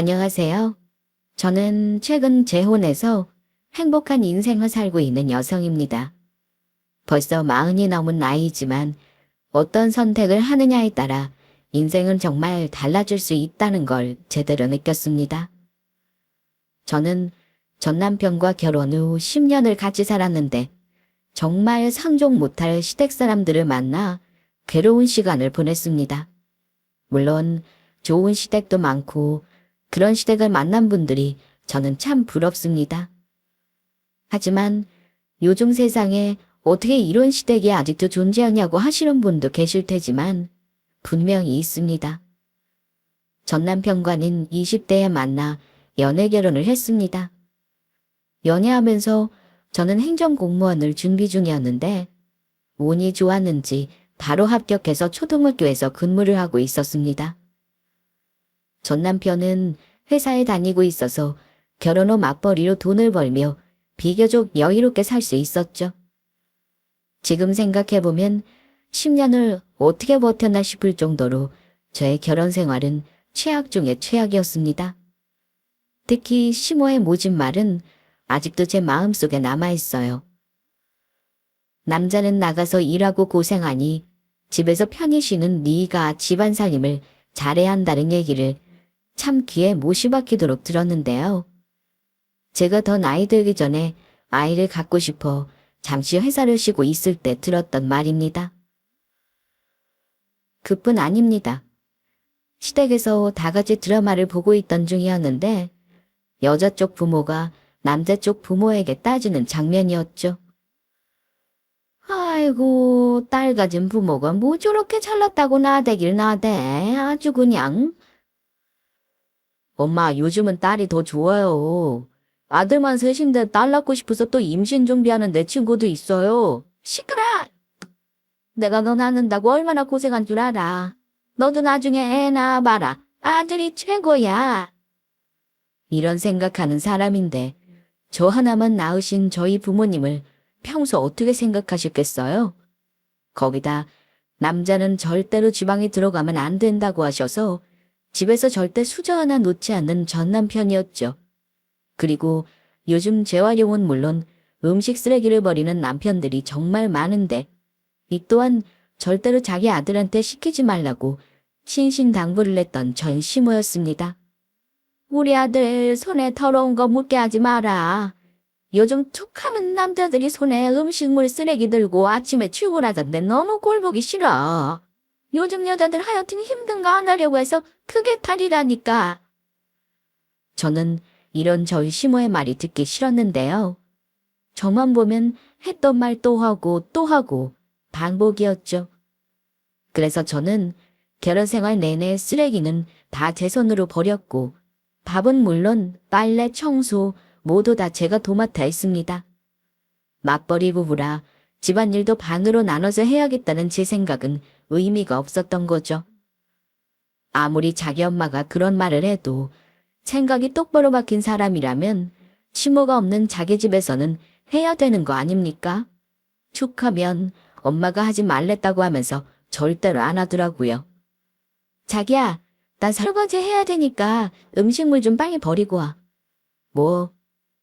안녕하세요. 저는 최근 재혼해서 행복한 인생을 살고 있는 여성입니다. 벌써 40이 넘은 나이지만 어떤 선택을 하느냐에 따라 인생은 정말 달라질 수 있다는 걸 제대로 느꼈습니다. 저는 전 남편과 결혼 후 10년을 같이 살았는데 정말 상종 못할 시댁 사람들을 만나 괴로운 시간을 보냈습니다. 물론 좋은 시댁도 많고 그런 시댁을 만난 분들이 저는 참 부럽습니다. 하지만 요즘 세상에 어떻게 이런 시댁이 아직도 존재하냐고 하시는 분도 계실 테지만 분명히 있습니다. 전 남편과는 20대에 만나 연애 결혼을 했습니다. 연애하면서 저는 행정공무원을 준비 중이었는데 운이 좋았는지 바로 합격해서 초등학교에서 근무를 하고 있었습니다. 전 남편은 회사에 다니고 있어서 결혼 후 맞벌이로 돈을 벌며 비교적 여유롭게 살 수 있었죠. 지금 생각해보면 10년을 어떻게 버텼나 싶을 정도로 저의 결혼 생활은 최악 중의 최악이었습니다. 특히 시모의 모진 말은 아직도 제 마음속에 남아있어요. 남자는 나가서 일하고 고생하니 집에서 편히 쉬는 네가 집안살림을 잘해야 한다는 얘기를 참 귀에 못이 박히도록 들었는데요. 제가 더 나이 들기 전에 아이를 갖고 싶어 잠시 회사를 쉬고 있을 때 들었던 말입니다. 그뿐 아닙니다. 시댁에서 다 같이 드라마를 보고 있던 중이었는데 여자 쪽 부모가 남자 쪽 부모에게 따지는 장면이었죠. 아이고, 딸 가진 부모가 뭐 저렇게 잘났다고 나대길 나대. 아주 그냥. 엄마, 요즘은 딸이 더 좋아요. 아들만 셋인데 딸 낳고 싶어서 또 임신 준비하는 내 친구도 있어요. 시끄러! 내가 너 낳는다고 얼마나 고생한 줄 알아. 너도 나중에 애 낳아봐라. 아들이 최고야. 이런 생각하는 사람인데 저 하나만 낳으신 저희 부모님을 평소 어떻게 생각하셨겠어요? 거기다 남자는 절대로 지방에 들어가면 안 된다고 하셔서 집에서 절대 수저 하나 놓지 않는 전 남편이었죠. 그리고 요즘 재활용은 물론 음식 쓰레기를 버리는 남편들이 정말 많은데 이 또한 절대로 자기 아들한테 시키지 말라고 신신당부를 했던 전 시모였습니다. 우리 아들 손에 더러운 거 묻게 하지 마라. 요즘 툭하면 남자들이 손에 음식물 쓰레기 들고 아침에 출근하던데 너무 꼴보기 싫어. 요즘 여자들 하여튼 힘든 거 안 하려고 해서 그게 탈이라니까. 저는 이런 저희 시모의 말이 듣기 싫었는데요. 저만 보면 했던 말 또 하고 반복이었죠. 그래서 저는 결혼 생활 내내 쓰레기는 다 제 손으로 버렸고 밥은 물론 빨래, 청소 모두 다 제가 도맡아 했습니다. 맞벌이 부부라 집안일도 반으로 나눠서 해야겠다는 제 생각은 의미가 없었던 거죠. 아무리 자기 엄마가 그런 말을 해도 생각이 똑바로 박힌 사람이라면 시모가 없는 자기 집에서는 해야 되는 거 아닙니까? 툭하면 엄마가 하지 말랬다고 하면서 절대로 안 하더라고요. 자기야, 나 설거지 해야 되니까 음식물 좀 빨리 버리고 와. 뭐?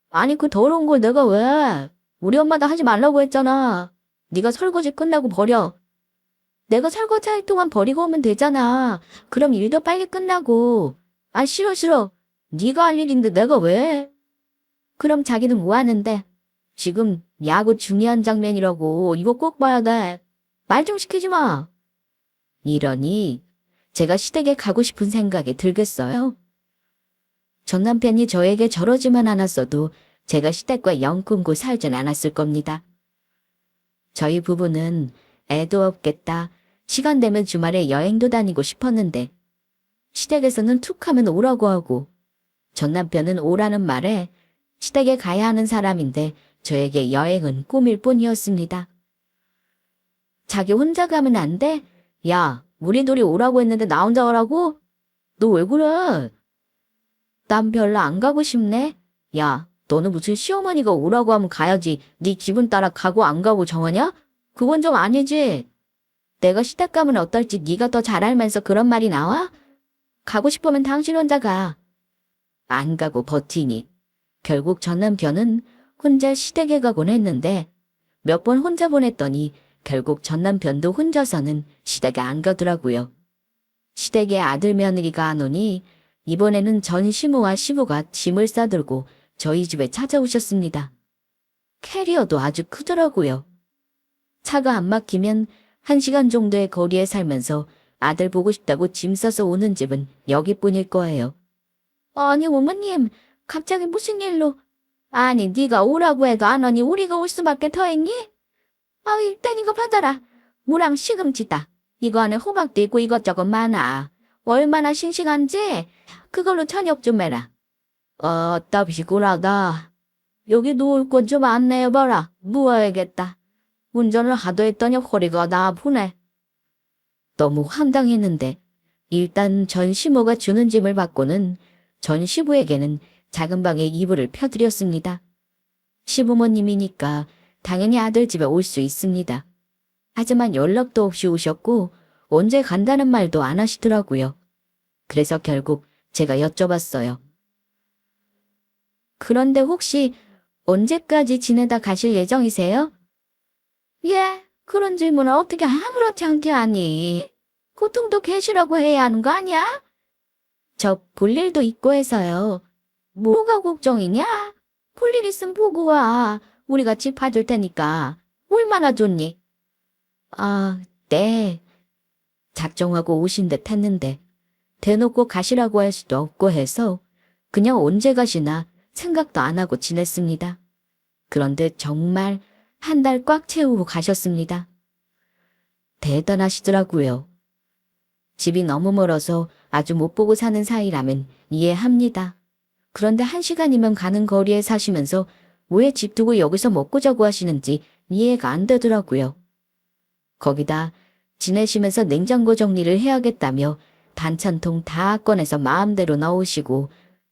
아니 그 더러운 걸 내가 왜? 우리 엄마도 하지 말라고 했잖아. 네가 설거지 끝나고 버려. 내가 설거지 할 동안 버리고 오면 되잖아. 그럼 일도 빨리 끝나고. 아 싫어. 네가 할 일인데 내가 왜? 그럼 자기는 뭐 하는데? 지금 야구 중요한 장면이라고 이거 꼭 봐야 돼. 말 좀 시키지 마. 이러니 제가 시댁에 가고 싶은 생각이 들겠어요. 전 남편이 저에게 저러지만 않았어도 제가 시댁과 영 끊고 살진 않았을 겁니다. 저희 부부는 애도 없겠다. 시간 되면 주말에 여행도 다니고 싶었는데 시댁에서는 툭하면 오라고 하고 전 남편은 오라는 말에 시댁에 가야 하는 사람인데 저에게 여행은 꿈일 뿐이었습니다. 자기 혼자 가면 안 돼? 야, 우리 둘이 오라고 했는데 나 혼자 오라고? 너 왜 그래? 난 별로 안 가고 싶네. 야, 너는 무슨 시어머니가 오라고 하면 가야지. 네 기분 따라 가고 안 가고 정하냐? 그건 좀 아니지. 내가 시댁 가면 어떨지 네가 더 잘 알면서 그런 말이 나와? 가고 싶으면 당신 혼자 가. 안 가고 버티니 결국 전 남편은 혼자 시댁에 가곤 했는데 몇 번 혼자 보냈더니 결국 전 남편도 혼자서는 시댁에 안 가더라고요. 시댁에 아들 며느리가 안 오니 이번에는 전 시모와 시부가 짐을 싸들고 저희 집에 찾아오셨습니다. 캐리어도 아주 크더라고요. 차가 안 막히면 1시간 정도의 거리에 살면서 아들 보고 싶다고 짐 싸서 오는 집은 여기뿐일 거예요. 아니 어머님, 갑자기 무슨 일로? 아니 네가 오라고 해도 안 오니 우리가 올 수밖에 더 했니? 일단 이거 받아라. 무랑 시금치다. 이거 안에 호박도 있고 이것저것 많아. 얼마나 싱싱한지 그걸로 저녁 좀 해라. 답시구라다. 여기 놓을 곳 좀 안내해봐라. 누워야겠다. 운전을 하도 했더니 허리가 나 아프네. 너무 황당했는데 일단 전 시모가 주는 짐을 받고는 전 시부에게는 작은 방에 이불을 펴드렸습니다. 시부모님이니까 당연히 아들 집에 올 수 있습니다. 하지만 연락도 없이 오셨고 언제 간다는 말도 안 하시더라고요. 그래서 결국 제가 여쭤봤어요. 그런데 혹시 언제까지 지내다 가실 예정이세요? 예, 그런 질문을 어떻게 아무렇지 않게 하니? 고통도 계시라고 해야 하는 거 아니야? 저 볼 일도 있고 해서요. 뭐가 걱정이냐? 볼 일 있으면 보고 와. 우리가 집 봐줄 테니까. 얼마나 좋니? 네. 작정하고 오신 듯 했는데 대놓고 가시라고 할 수도 없고 해서 그냥 언제 가시나 생각도 안 하고 지냈습니다. 그런데 정말 한 달 꽉 채우고 가셨습니다. 대단하시더라고요. 집이 너무 멀어서 아주 못 보고 사는 사이라면 이해합니다. 그런데 1시간이면 가는 거리에 사시면서 왜 집 두고 여기서 먹고 자고 하시는지 이해가 안 되더라고요. 거기다 지내시면서 냉장고 정리를 해야겠다며 반찬통 다 꺼내서 마음대로 넣으시고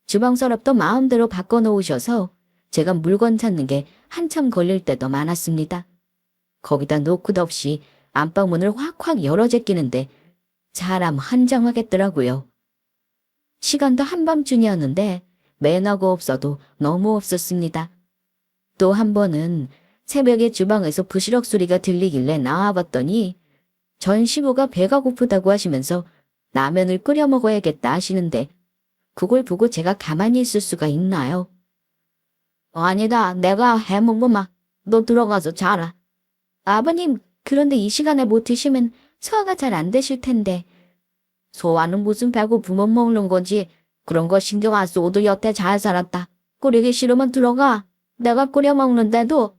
주방 서랍도 마음대로 바꿔놓으셔서 제가 물건 찾는 게 한참 걸릴 때도 많았습니다. 거기다 노크도 없이 안방문을 확확 열어 제끼는데 사람 환장하겠더라고요. 시간도 한밤중이었는데 매너가 없어도 너무 없었습니다. 또 한 번은 새벽에 주방에서 부시럭 소리가 들리길래 나와봤더니 전 시부가 배가 고프다고 하시면서 라면을 끓여 먹어야겠다 하시는데 그걸 보고 제가 가만히 있을 수가 있나요? 아니다, 내가 해먹으마. 너 들어가서 자라. 아버님, 그런데 이 시간에 못 드시면 소화가 잘 안 되실 텐데. 소화는 무슨 배고프면 먹는 거지. 그런 거 신경 안 써도 여태 잘 살았다. 끓이기 싫으면 들어가. 내가 끓여 먹는데도.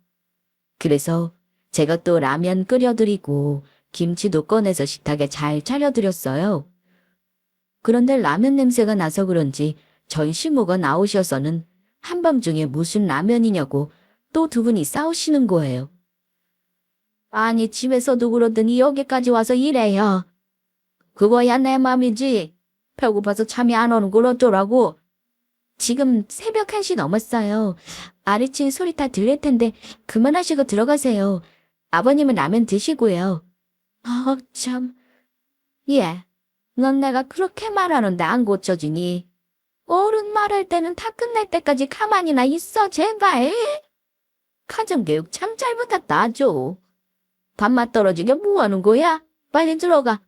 그래서 제가 또 라면 끓여드리고 김치도 꺼내서 식탁에 잘 차려드렸어요. 그런데 라면 냄새가 나서 그런지 전 시모가 나오셔서는 한밤중에 무슨 라면이냐고 또 두 분이 싸우시는 거예요. 아니 집에서도 그러더니 여기까지 와서 이래요. 그거야 내 맘이지. 배고파서 잠이 안 오는 걸 어쩌라고. 지금 새벽 1시 넘었어요. 아래층 소리 다 들릴 텐데 그만하시고 들어가세요. 아버님은 라면 드시고요. 참. 예. 넌 내가 그렇게 말하는데 안 고쳐지니. 어른 말할 때는 다 끝날 때까지 가만히나 있어 제발. 가정교육 참 잘못했다 아주. 밥맛 떨어지게 뭐하는 거야? 빨리 들어가.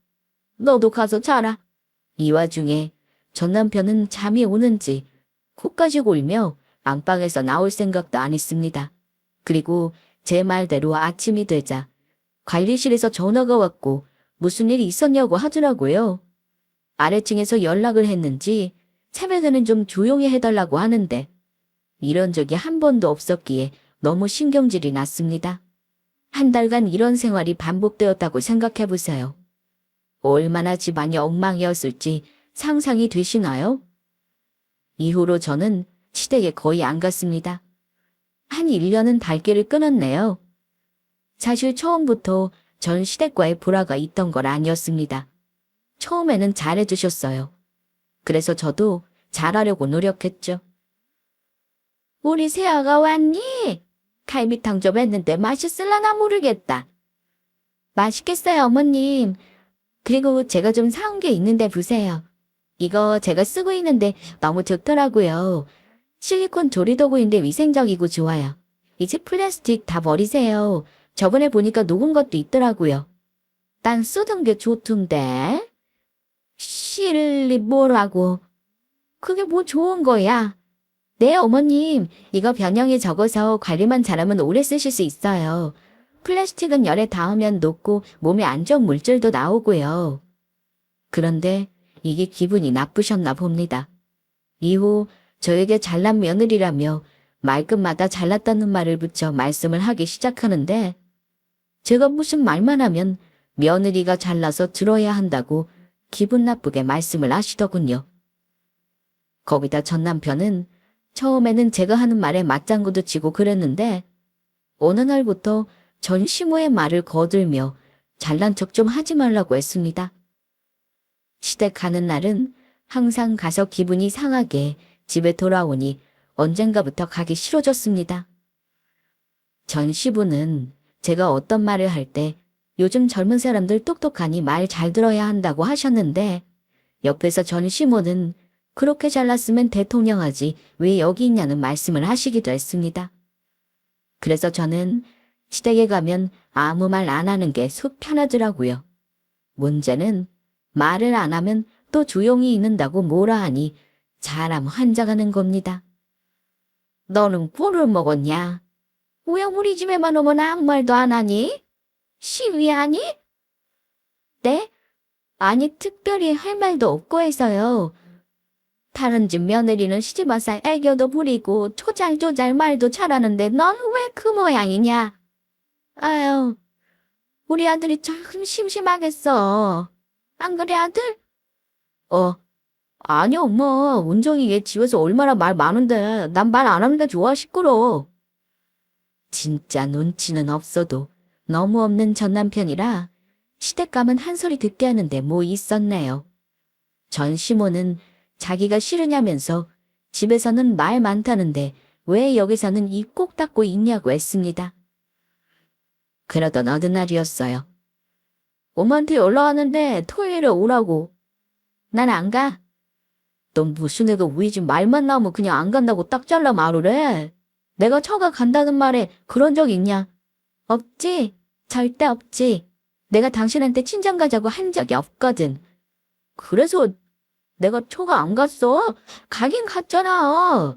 너도 가서 자라. 이 와중에 전 남편은 잠이 오는지 코까지 골며 안방에서 나올 생각도 안 했습니다. 그리고 제 말대로 아침이 되자 관리실에서 전화가 왔고 무슨 일이 있었냐고 하더라고요. 아래층에서 연락을 했는지 새벽에는 좀 조용히 해달라고 하는데 이런 적이 한 번도 없었기에 너무 신경질이 났습니다. 한 달간 이런 생활이 반복되었다고 생각해보세요. 얼마나 집안이 엉망이었을지 상상이 되시나요? 이후로 저는 시댁에 거의 안 갔습니다. 한 1년은 발길을 끊었네요. 사실 처음부터 전 시댁과의 불화가 있던 건 아니었습니다. 처음에는 잘해주셨어요. 그래서 저도 잘하려고 노력했죠. 우리 새아가 왔니? 갈비탕 좀 했는데 맛있을라나 모르겠다. 맛있겠어요, 어머님. 그리고 제가 좀 사온 게 있는데 보세요. 이거 제가 쓰고 있는데 너무 좋더라고요. 실리콘 조리도구인데 위생적이고 좋아요. 이제 플라스틱 다 버리세요. 저번에 보니까 녹은 것도 있더라고요. 난 쓰던 게 좋던데. 실리 뭐라고. 그게 뭐 좋은 거야. 네, 어머님. 이거 변형에 적어서 관리만 잘하면 오래 쓰실 수 있어요. 플라스틱은 열에 닿으면 녹고 몸에 안 좋은 물질도 나오고요. 그런데 이게 기분이 나쁘셨나 봅니다. 이후 저에게 잘난 며느리라며 말끝마다 잘났다는 말을 붙여 말씀을 하기 시작하는데 제가 무슨 말만 하면 며느리가 잘나서 들어야 한다고 기분 나쁘게 말씀을 하시더군요. 거기다 전 남편은 처음에는 제가 하는 말에 맞장구도 치고 그랬는데 어느 날부터 전 시모의 말을 거들며 잘난 척 좀 하지 말라고 했습니다. 시댁 가는 날은 항상 가서 기분이 상하게 집에 돌아오니 언젠가부터 가기 싫어졌습니다. 전 시부는 제가 어떤 말을 할 때 요즘 젊은 사람들 똑똑하니 말 잘 들어야 한다고 하셨는데 옆에서 전 시모는 그렇게 잘났으면 대통령하지 왜 여기 있냐는 말씀을 하시기도 했습니다. 그래서 저는 시댁에 가면 아무 말 안 하는 게 속 편하더라고요. 문제는 말을 안 하면 또 조용히 있는다고 뭐라 하니 사람 환장하는 겁니다. 너는 꼴을 먹었냐? 왜 우리 집에만 오면 아무 말도 안 하니? 시위하니? 네? 아니 특별히 할 말도 없고 해서요. 다른 집 며느리는 시집 와서 애교도 부리고 조잘조잘 말도 잘하는데 넌 왜 그 모양이냐? 아유, 우리 아들이 참 심심하겠어. 안 그래 아들? 아니 엄마, 운정이 얘 집에서 얼마나 말 많은데 난 말 안 하는 게 좋아 시끄러. 진짜 눈치는 없어도 너무 없는 전 남편이라 시댁 가면 한 소리 듣게 하는데 뭐 있었네요. 전 시모는 자기가 싫으냐면서 집에서는 말 많다는데 왜 여기서는 입 꼭 닫고 있냐고 했습니다. 그러던 어느 날이었어요. 엄마한테 연락 왔는데 토요일에 오라고. 난 안 가. 넌 무슨 애가 우리 집 말만 나오면 그냥 안 간다고 딱 잘라 말을 해. 내가 처가 간다는 말에 그런 적 있냐? 없지. 절대 없지. 내가 당신한테 친정 가자고 한 적이 없거든. 그래서 내가 처가 안 갔어? 가긴 갔잖아.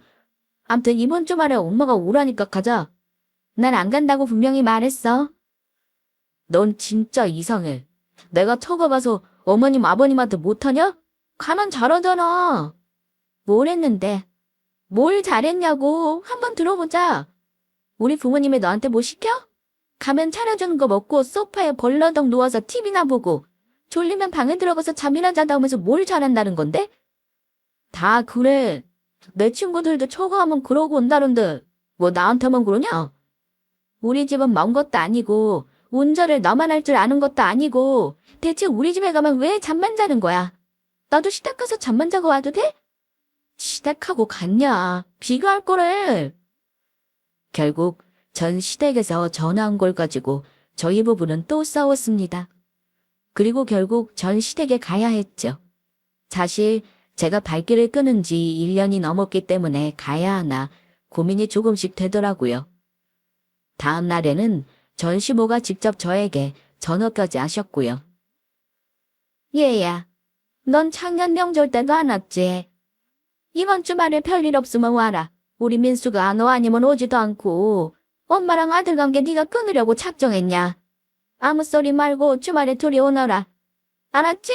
암튼 이번 주말에 엄마가 오라니까 가자. 난 안 간다고 분명히 말했어. 넌 진짜 이상해. 내가 처가 가서 어머님 아버님한테 못하냐? 가만 잘하잖아. 뭘 했는데? 뭘 잘했냐고 한번 들어보자. 우리 부모님이 너한테 뭐 시켜? 가면 차려주는 거 먹고 소파에 벌러덩 누워서 TV나 보고 졸리면 방에 들어가서 잠이나 자다 오면서 뭘 잘한다는 건데? 다 그래. 내 친구들도 처가하면 그러고 온다는데 뭐 나한테만 그러냐? 우리 집은 먼 것도 아니고 운전을 너만 할 줄 아는 것도 아니고 대체 우리 집에 가면 왜 잠만 자는 거야? 나도 시댁 가서 잠만 자고 와도 돼? 시댁하고 같냐? 비교할 거래. 결국 전 시댁에서 전화 온 걸 가지고 저희 부부는 또 싸웠습니다. 그리고 결국 전 시댁에 가야 했죠. 사실 제가 발길을 끄는 지 1년이 넘었기 때문에 가야 하나 고민이 조금씩 되더라고요. 다음 날에는 전 시모가 직접 저에게 전화까지 하셨고요. 얘야, 넌 작년 명절 때도 안 왔지? 이번 주말에 별일 없으면 와라. 우리 민수가 안 와 아니면 오지도 않고 엄마랑 아들 관계 네가 끊으려고 작정했냐? 아무 소리 말고 주말에 둘이 오너라. 알았지?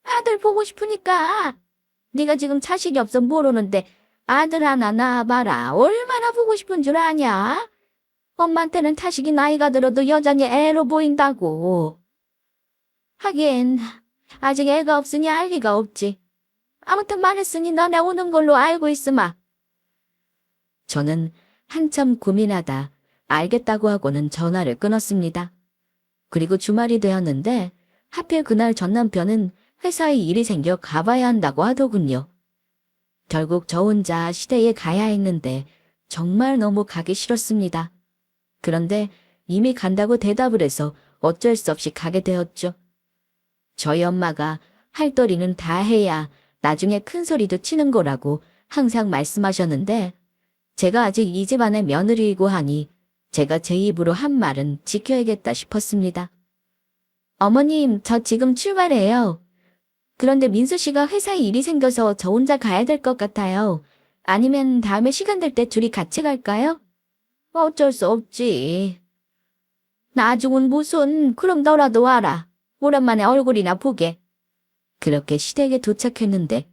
아들 보고 싶으니까. 네가 지금 자식이 없어 모르는데 아들 하나 낳아봐라. 얼마나 보고 싶은 줄 아냐? 엄마한테는 자식이 나이가 들어도 여전히 애로 보인다고. 하긴 아직 애가 없으니 알 리가 없지. 아무튼 말했으니 너네 오는 걸로 알고 있으마. 저는 한참 고민하다 알겠다고 하고는 전화를 끊었습니다. 그리고 주말이 되었는데 하필 그날 전 남편은 회사에 일이 생겨 가봐야 한다고 하더군요. 결국 저 혼자 시댁에 가야 했는데 정말 너무 가기 싫었습니다. 그런데 이미 간다고 대답을 해서 어쩔 수 없이 가게 되었죠. 저희 엄마가 할 도리는 다 해야 나중에 큰 소리도 치는 거라고 항상 말씀하셨는데 제가 아직 이 집안의 며느리이고 하니 제가 제 입으로 한 말은 지켜야겠다 싶었습니다. 어머님, 저 지금 출발해요. 그런데 민수 씨가 회사에 일이 생겨서 저 혼자 가야 될 것 같아요. 아니면 다음에 시간 될 때 둘이 같이 갈까요? 어쩔 수 없지. 나중은 무슨, 그럼 너라도 와라. 오랜만에 얼굴이나 보게. 그렇게 시댁에 도착했는데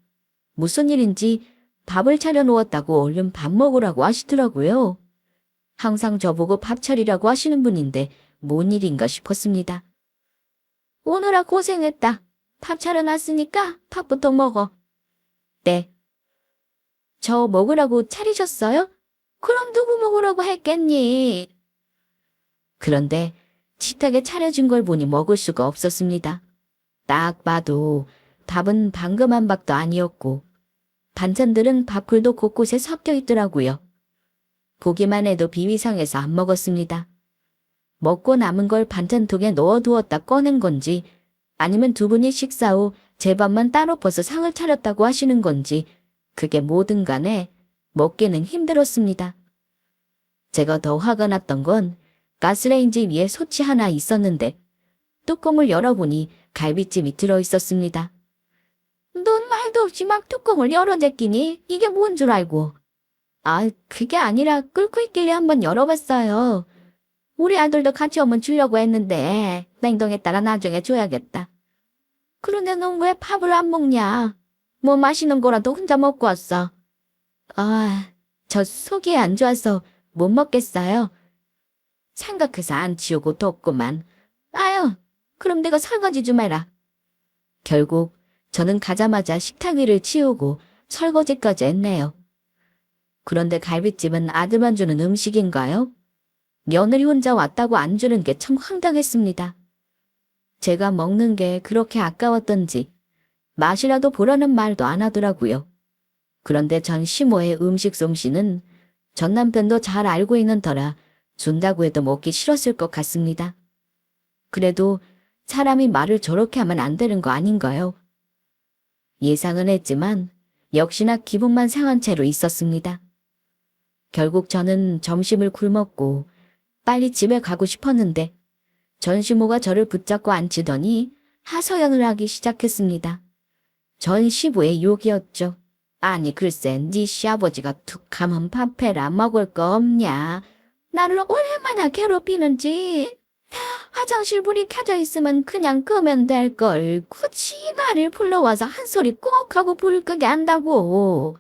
무슨 일인지 밥을 차려놓았다고 얼른 밥 먹으라고 하시더라고요. 항상 저보고 밥 차리라고 하시는 분인데 뭔 일인가 싶었습니다. 오느라 고생했다. 밥 차려놨으니까 밥부터 먹어. 네. 저 먹으라고 차리셨어요? 그럼 누구 먹으라고 했겠니? 그런데 식탁에 차려진 걸 보니 먹을 수가 없었습니다. 딱 봐도 밥은 방금 한 밥도 아니었고 반찬들은 밥글도 곳곳에 섞여 있더라고요. 보기만 해도 비위상해서 안 먹었습니다. 먹고 남은 걸 반찬통에 넣어두었다 꺼낸 건지 아니면 두 분이 식사 후 제 밥만 따로 벗어 상을 차렸다고 하시는 건지 그게 뭐든 간에 먹기는 힘들었습니다. 제가 더 화가 났던 건 가스레인지 위에 솥이 하나 있었는데 뚜껑을 열어보니 갈비찜이 들어있었습니다. 넌 말도 없이 막 뚜껑을 열어댔기니 이게 뭔 줄 알고. 아, 그게 아니라 끓고 있길래 한번 열어봤어요. 우리 아들도 같이 오면 주려고 했는데 냉동했다가 나중에 줘야겠다. 그런데 넌 왜 밥을 안 먹냐? 뭐 마시는 거라도 혼자 먹고 왔어. 아, 저 속이 안 좋아서 못 먹겠어요. 생각해서 안 치우고 뒀구만. 아유, 그럼 내가 설거지 좀 해라. 결국 저는 가자마자 식탁 위를 치우고 설거지까지 했네요. 그런데 갈비찜은 아들만 주는 음식인가요? 며느리 혼자 왔다고 안 주는 게 참 황당했습니다. 제가 먹는 게 그렇게 아까웠던지 맛이라도 보라는 말도 안 하더라고요. 그런데 전 시모의 음식 솜씨는 전 남편도 잘 알고 있는 터라 준다고 해도 먹기 싫었을 것 같습니다. 그래도 사람이 말을 저렇게 하면 안 되는 거 아닌가요? 예상은 했지만 역시나 기분만 상한 채로 있었습니다. 결국 저는 점심을 굶었고 빨리 집에 가고 싶었는데 전시모가 저를 붙잡고 앉히더니 하소연을 하기 시작했습니다. 전 시부의 욕이었죠. 아니 글쎄 네 시아버지가 툭하면 밥해라 먹을 거 없냐. 나를 얼마나 괴롭히는지. 화장실 불이 켜져 있으면 그냥 끄면 될걸. 굳이 나를 불러와서 한 소리 꼭 하고 불 끄게 한다고.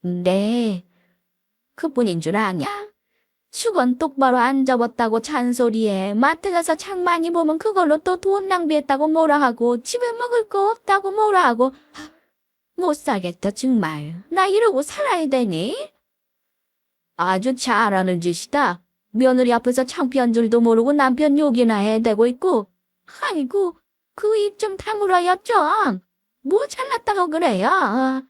네, 그뿐인 줄 아냐? 수건 똑바로 안 접었다고 잔소리해. 마트 가서 장 많이 보면 그걸로 또 돈 낭비했다고 뭐라 하고 집에 먹을 거 없다고 뭐라 하고. 못 살겠다 정말. 나 이러고 살아야 되니? 아주 잘하는 짓이다. 며느리 앞에서 창피한 줄도 모르고 남편 욕이나 해대고 있고. 아이고, 그 입 좀 다물어요 좀. 뭐 잘났다고 그래요.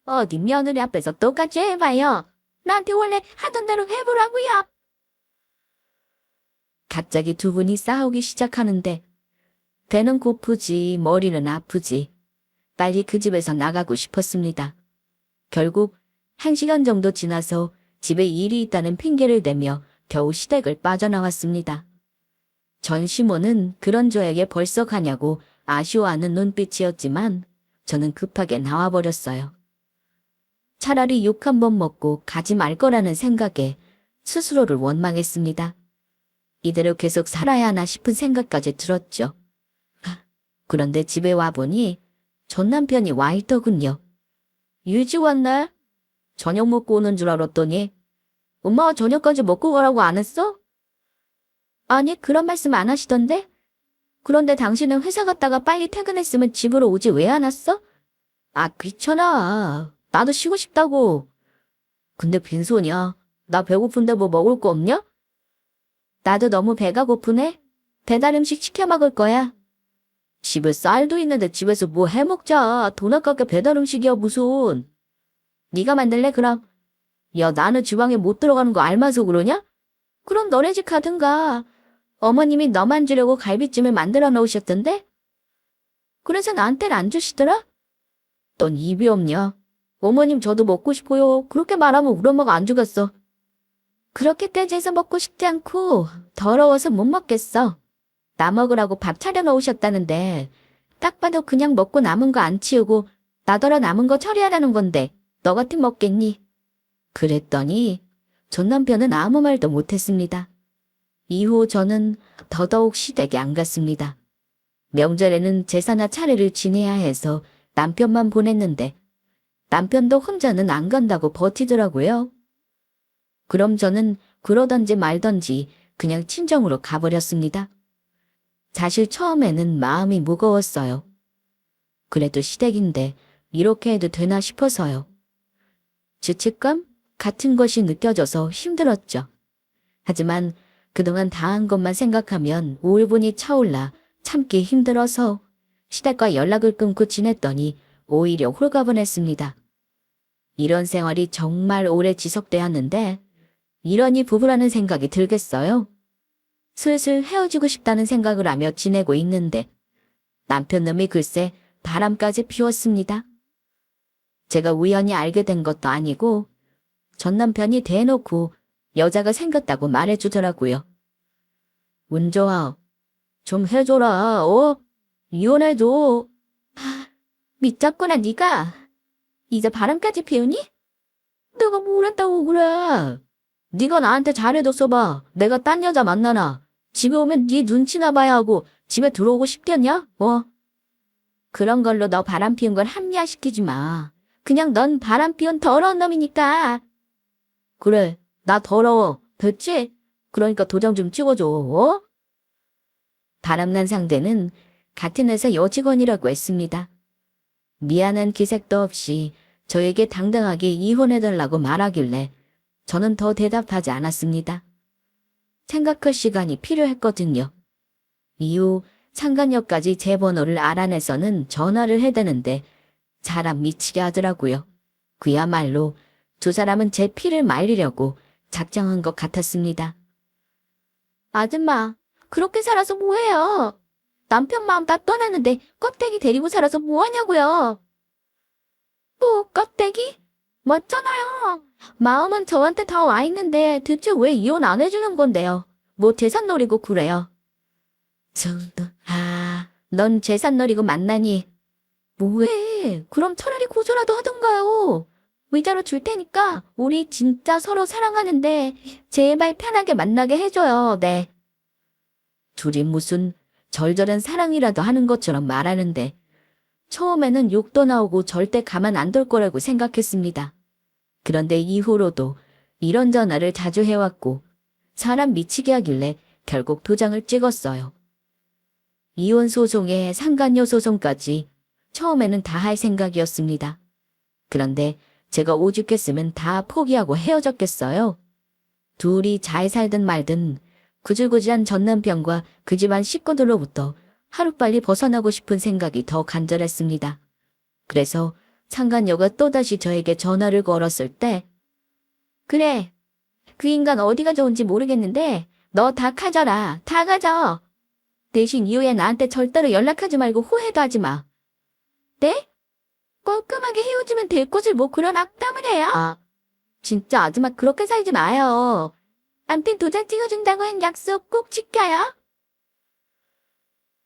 어디 며느리 앞에서 똑같이 해봐요. 나한테 원래 하던 대로 해보라고요. 갑자기 두 분이 싸우기 시작하는데 배는 고프지 머리는 아프지. 빨리 그 집에서 나가고 싶었습니다. 결국 1시간 정도 지나서 집에 일이 있다는 핑계를 대며 겨우 시댁을 빠져나왔습니다. 전 시모는 그런 저에게 벌써 가냐고 아쉬워하는 눈빛이었지만 저는 급하게 나와버렸어요. 차라리 욕 한 번 먹고 가지 말 거라는 생각에 스스로를 원망했습니다. 이대로 계속 살아야 하나 싶은 생각까지 들었죠. 그런데 집에 와보니 전 남편이 와 있더군요. 일찍 왔네? 저녁 먹고 오는 줄 알았더니 엄마가 저녁까지 먹고 가라고 안 했어? 아니 그런 말씀 안 하시던데? 그런데 당신은 회사 갔다가 빨리 퇴근했으면 집으로 오지 왜 안 왔어? 아 귀찮아. 나도 쉬고 싶다고. 근데 빈손이야. 나 배고픈데 뭐 먹을 거 없냐? 나도 너무 배가 고프네. 배달 음식 시켜 먹을 거야. 집에 쌀도 있는데 집에서 뭐 해먹자. 돈 아깝게 배달 음식이야 무슨. 네가 만들래 그럼? 야 나는 주방에 못 들어가는 거 알면서 그러냐? 그럼 너네 집 가든가. 어머님이 너만 주려고 갈비찜을 만들어 놓으셨던데? 그래서 나한테는 안 주시더라? 넌 입이 없냐? 어머님 저도 먹고 싶어요. 그렇게 말하면 우리 엄마가 안 주겠어. 그렇게까지 해서 먹고 싶지 않고 더러워서 못 먹겠어. 나 먹으라고 밥 차려 놓으셨다는데 딱 봐도 그냥 먹고 남은 거 안 치우고 나더러 남은 거 처리하라는 건데 너 같으면 먹겠니? 그랬더니 전 남편은 아무 말도 못했습니다. 이후 저는 더더욱 시댁에 안 갔습니다. 명절에는 제사나 차례를 지내야 해서 남편만 보냈는데 남편도 혼자는 안 간다고 버티더라고요. 그럼 저는 그러던지 말던지 그냥 친정으로 가버렸습니다. 사실 처음에는 마음이 무거웠어요. 그래도 시댁인데 이렇게 해도 되나 싶어서요. 죄책감 같은 것이 느껴져서 힘들었죠. 하지만 그동안 당한 것만 생각하면 우울분이 차올라 참기 힘들어서 시댁과 연락을 끊고 지냈더니 오히려 홀가분했습니다. 이런 생활이 정말 오래 지속되었는데 이러니 부부라는 생각이 들겠어요? 슬슬 헤어지고 싶다는 생각을 하며 지내고 있는데 남편놈이 글쎄 바람까지 피웠습니다. 제가 우연히 알게 된 것도 아니고 전 남편이 대놓고 여자가 생겼다고 말해주더라고요. 운 좋아. 좀 해줘라. 이혼해줘. 미쳤구나 네가. 이제 바람까지 피우니? 내가 뭘 했다고 그래. 네가 나한테 잘해줬어봐. 내가 딴 여자 만나나. 집에 오면 네 눈치나 봐야 하고 집에 들어오고 싶겠냐? 그런 걸로 너 바람 피운 걸 합리화시키지 마. 그냥 넌 바람 피운 더러운 놈이니까. 그래, 나 더러워. 됐지? 그러니까 도장 좀 찍어줘. 바람난 상대는 같은 회사 여직원이라고 했습니다. 미안한 기색도 없이 저에게 당당하게 이혼해달라고 말하길래 저는 더 대답하지 않았습니다. 생각할 시간이 필요했거든요. 이후 상간녀까지 제 번호를 알아내서는 전화를 해대는데 사람 미치게 하더라고요. 그야말로 두 사람은 제 피를 말리려고 작정한 것 같았습니다. 아줌마, 그렇게 살아서 뭐해요? 남편 마음 다 떠났는데 껍데기 데리고 살아서 뭐하냐고요? 뭐 껍데기? 맞잖아요. 마음은 저한테 다 와 있는데 대체 왜 이혼 안 해주는 건데요? 뭐 재산 노리고 그래요? 넌 재산 노리고 만나니? 뭐해? 그럼 차라리 고소라도 하던가요. 위자료 줄 테니까 우리 진짜 서로 사랑하는데 제발 편하게 만나게 해줘요. 네. 둘이 무슨 절절한 사랑이라도 하는 것처럼 말하는데 처음에는 욕도 나오고 절대 가만 안 둘 거라고 생각했습니다. 그런데 이후로도 이런 전화를 자주 해왔고 사람 미치게 하길래 결국 도장을 찍었어요. 이혼 소송에 상간녀 소송까지 처음에는 다 할 생각이었습니다. 그런데 제가 오죽했으면 다 포기하고 헤어졌겠어요. 둘이 잘 살든 말든 구질구질한 전 남편과 그 집안 식구들로부터 하루빨리 벗어나고 싶은 생각이 더 간절했습니다. 그래서 상간녀가 또다시 저에게 전화를 걸었을 때 그래, 그 인간 어디가 좋은지 모르겠는데 너 다 가져라. 다 가져. 대신 이후에 나한테 절대로 연락하지 말고 후회도 하지 마. 네? 깔끔하게 헤어지면 될 것을 뭐 그런 악담을 해요? 진짜 아줌마 그렇게 살지 마요. 암튼 도장 찍어준다고 한 약속 꼭 지켜요.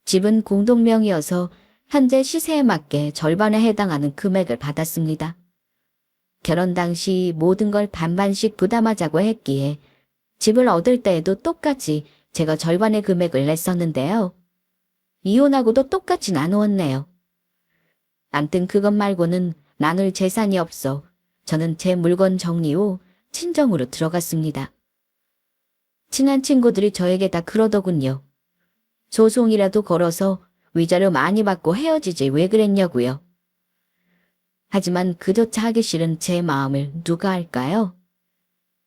집은 공동명의여서 현재 시세에 맞게 절반에 해당하는 금액을 받았습니다. 결혼 당시 모든 걸 반반씩 부담하자고 했기에 집을 얻을 때에도 똑같이 제가 절반의 금액을 냈었는데요. 이혼하고도 똑같이 나누었네요. 암튼 그것 말고는 나눌 재산이 없어 저는 제 물건 정리 후 친정으로 들어갔습니다. 친한 친구들이 저에게 다 그러더군요. 소송이라도 걸어서 위자료 많이 받고 헤어지지 왜 그랬냐고요. 하지만 그조차 하기 싫은 제 마음을 누가 알까요?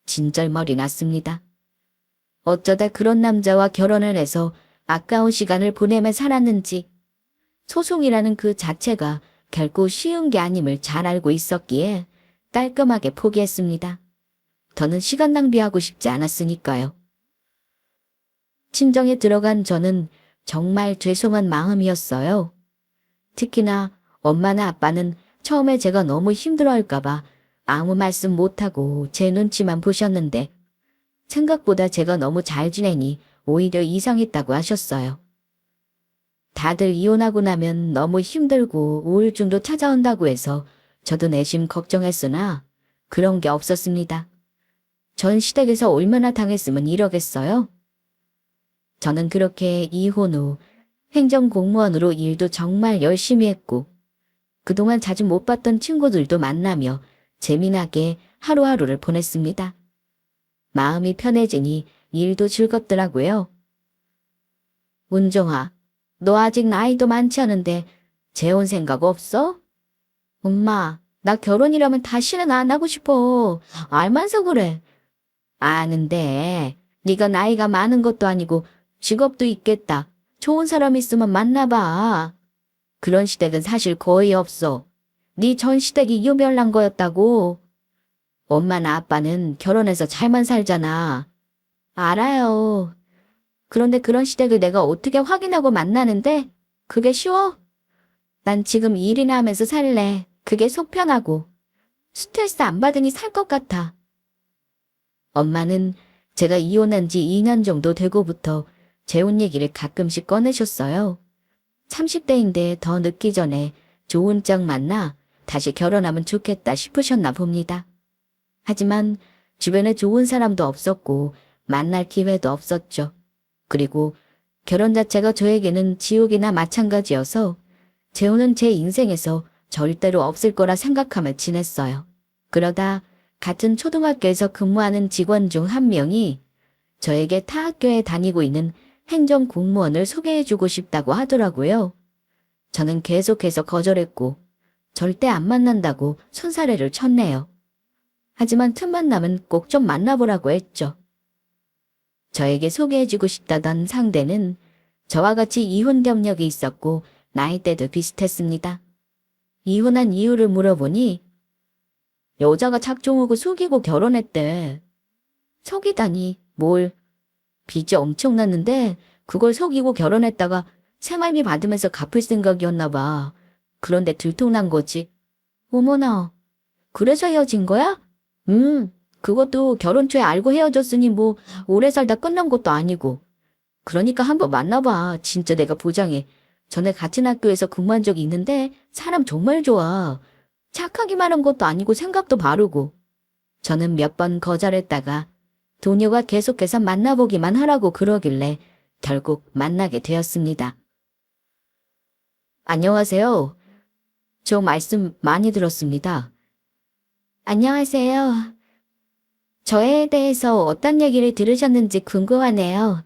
진절머리 났습니다. 어쩌다 그런 남자와 결혼을 해서 아까운 시간을 보내며 살았는지 소송이라는 그 자체가 결코 쉬운 게 아님을 잘 알고 있었기에 깔끔하게 포기했습니다. 더는 시간 낭비하고 싶지 않았으니까요. 친정에 들어간 저는 정말 죄송한 마음이었어요. 특히나 엄마나 아빠는 처음에 제가 너무 힘들어할까봐 아무 말씀 못하고 제 눈치만 보셨는데 생각보다 제가 너무 잘 지내니 오히려 이상했다고 하셨어요. 다들 이혼하고 나면 너무 힘들고 우울증도 찾아온다고 해서 저도 내심 걱정했으나 그런 게 없었습니다. 전 시댁에서 얼마나 당했으면 이러겠어요? 저는 그렇게 이혼 후 행정공무원으로 일도 정말 열심히 했고 그동안 자주 못 봤던 친구들도 만나며 재미나게 하루하루를 보냈습니다. 마음이 편해지니 일도 즐겁더라고요. 운정아, 너 아직 나이도 많지 않은데 재혼 생각 없어? 엄마, 나 결혼이라면 다시는 안 하고 싶어. 알면서 그래. 아는데 네가 나이가 많은 것도 아니고 직업도 있겠다. 좋은 사람 있으면 만나봐. 그런 시댁은 사실 거의 없어. 네 전 시댁이 유별난 거였다고. 엄마나 아빠는 결혼해서 잘만 살잖아. 알아요. 그런데 그런 시댁을 내가 어떻게 확인하고 만나는데? 그게 쉬워? 난 지금 일이나 하면서 살래. 그게 속 편하고. 스트레스 안 받으니 살 것 같아. 엄마는 제가 이혼한 지 2년 정도 되고부터 재혼 얘기를 가끔씩 꺼내셨어요. 30대인데 더 늦기 전에 좋은 짝 만나 다시 결혼하면 좋겠다 싶으셨나 봅니다. 하지만 주변에 좋은 사람도 없었고 만날 기회도 없었죠. 그리고 결혼 자체가 저에게는 지옥이나 마찬가지여서 재혼은 제 인생에서 절대로 없을 거라 생각하며 지냈어요. 그러다 같은 초등학교에서 근무하는 직원 중 한 명이 저에게 타 학교에 다니고 있는 행정공무원을 소개해주고 싶다고 하더라고요. 저는 계속해서 거절했고 절대 안 만난다고 손사래를 쳤네요. 하지만 틈만 나면 꼭 좀 만나보라고 했죠. 저에게 소개해주고 싶다던 상대는 저와 같이 이혼 경력이 있었고 나이대도 비슷했습니다. 이혼한 이유를 물어보니 여자가 작정하고 속이고 결혼했대. 속이다니 뭘. 빚이 엄청났는데 그걸 속이고 결혼했다가 생활비 받으면서 갚을 생각이었나 봐. 그런데 들통난 거지. 어머나, 그래서 헤어진 거야? 그것도 결혼 초에 알고 헤어졌으니 뭐 오래 살다 끝난 것도 아니고. 그러니까 한번 만나봐. 진짜 내가 보장해. 전에 같은 학교에서 근무한 적이 있는데 사람 정말 좋아. 착하기만 한 것도 아니고 생각도 바르고. 저는 몇 번 거절했다가 동료가 계속해서 만나보기만 하라고 그러길래 결국 만나게 되었습니다. 안녕하세요. 저 말씀 많이 들었습니다. 안녕하세요. 저에 대해서 어떤 얘기를 들으셨는지 궁금하네요.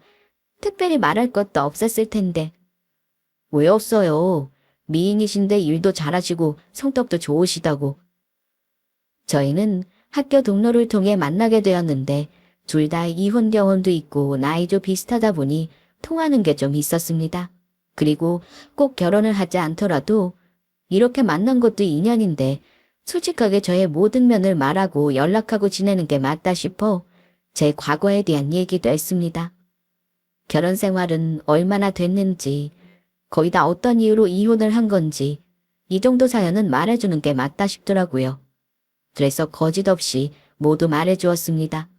특별히 말할 것도 없었을 텐데. 왜 없어요? 미인이신데 일도 잘하시고 성격도 좋으시다고. 저희는 학교 동료를 통해 만나게 되었는데 둘 다 이혼 경험도 있고 나이도 비슷하다 보니 통하는 게 좀 있었습니다. 그리고 꼭 결혼을 하지 않더라도 이렇게 만난 것도 인연인데 솔직하게 저의 모든 면을 말하고 연락하고 지내는 게 맞다 싶어 제 과거에 대한 얘기도 했습니다. 결혼 생활은 얼마나 됐는지, 거의 다 어떤 이유로 이혼을 한 건지 이 정도 사연은 말해주는 게 맞다 싶더라고요. 그래서 거짓 없이 모두 말해주었습니다.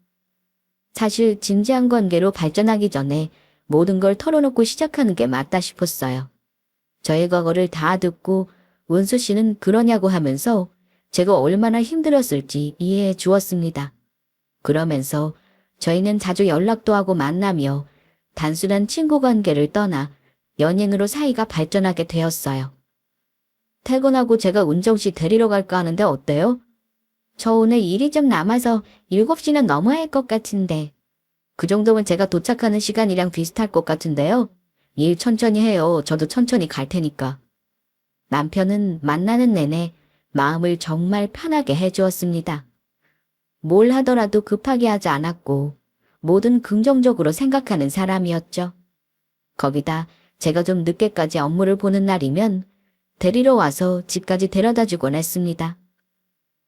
사실 진지한 관계로 발전하기 전에 모든 걸 털어놓고 시작하는 게 맞다 싶었어요. 저의 과거를 다 듣고 은수 씨는 그러냐고 하면서 제가 얼마나 힘들었을지 이해해 주었습니다. 그러면서 저희는 자주 연락도 하고 만나며 단순한 친구 관계를 떠나 연인으로 사이가 발전하게 되었어요. 퇴근하고 제가 은정 씨 데리러 갈까 하는데 어때요? 저 오늘 일이 좀 남아서 7시는 넘어야 할 것 같은데. 그 정도면 제가 도착하는 시간이랑 비슷할 것 같은데요. 일 천천히 해요. 저도 천천히 갈 테니까. 남편은 만나는 내내 마음을 정말 편하게 해주었습니다. 뭘 하더라도 급하게 하지 않았고 뭐든 긍정적으로 생각하는 사람이었죠. 거기다 제가 좀 늦게까지 업무를 보는 날이면 데리러 와서 집까지 데려다 주곤 했습니다.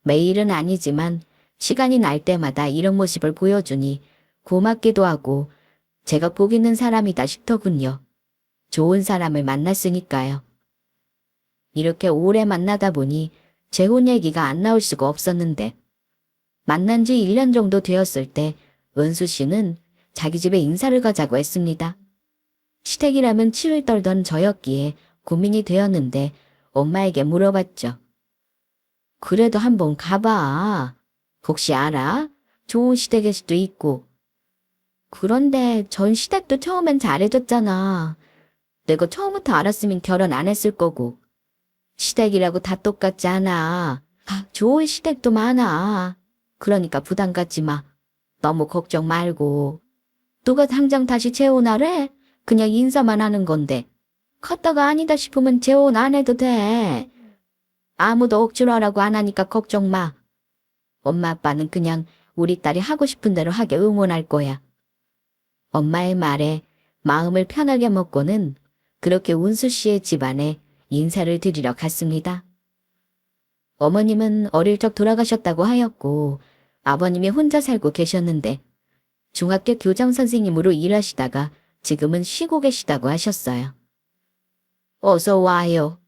매일은 아니지만 시간이 날 때마다 이런 모습을 보여주니 고맙기도 하고 제가 복 있는 사람이다 싶더군요. 좋은 사람을 만났으니까요. 이렇게 오래 만나다 보니 재혼 얘기가 안 나올 수가 없었는데 만난 지 1년 정도 되었을 때 은수 씨는 자기 집에 인사를 가자고 했습니다. 시댁이라면 치를 떨던 저였기에 고민이 되었는데 엄마에게 물어봤죠. 그래도 한번 가봐. 혹시 알아? 좋은 시댁일 수도 있고. 그런데 전 시댁도 처음엔 잘해줬잖아. 내가 처음부터 알았으면 결혼 안 했을 거고. 시댁이라고 다 똑같지 않아. 좋은 시댁도 많아. 그러니까 부담 갖지 마. 너무 걱정 말고. 누가 당장 다시 재혼하래? 그냥 인사만 하는 건데. 컸다가 아니다 싶으면 재혼 안 해도 돼. 아무도 억지로 하라고 안 하니까 걱정 마. 엄마 아빠는 그냥 우리 딸이 하고 싶은 대로 하게 응원할 거야. 엄마의 말에 마음을 편하게 먹고는 그렇게 운수 씨의 집안에 인사를 드리러 갔습니다. 어머님은 어릴 적 돌아가셨다고 하였고 아버님이 혼자 살고 계셨는데 중학교 교장 선생님으로 일하시다가 지금은 쉬고 계시다고 하셨어요. 어서 와요.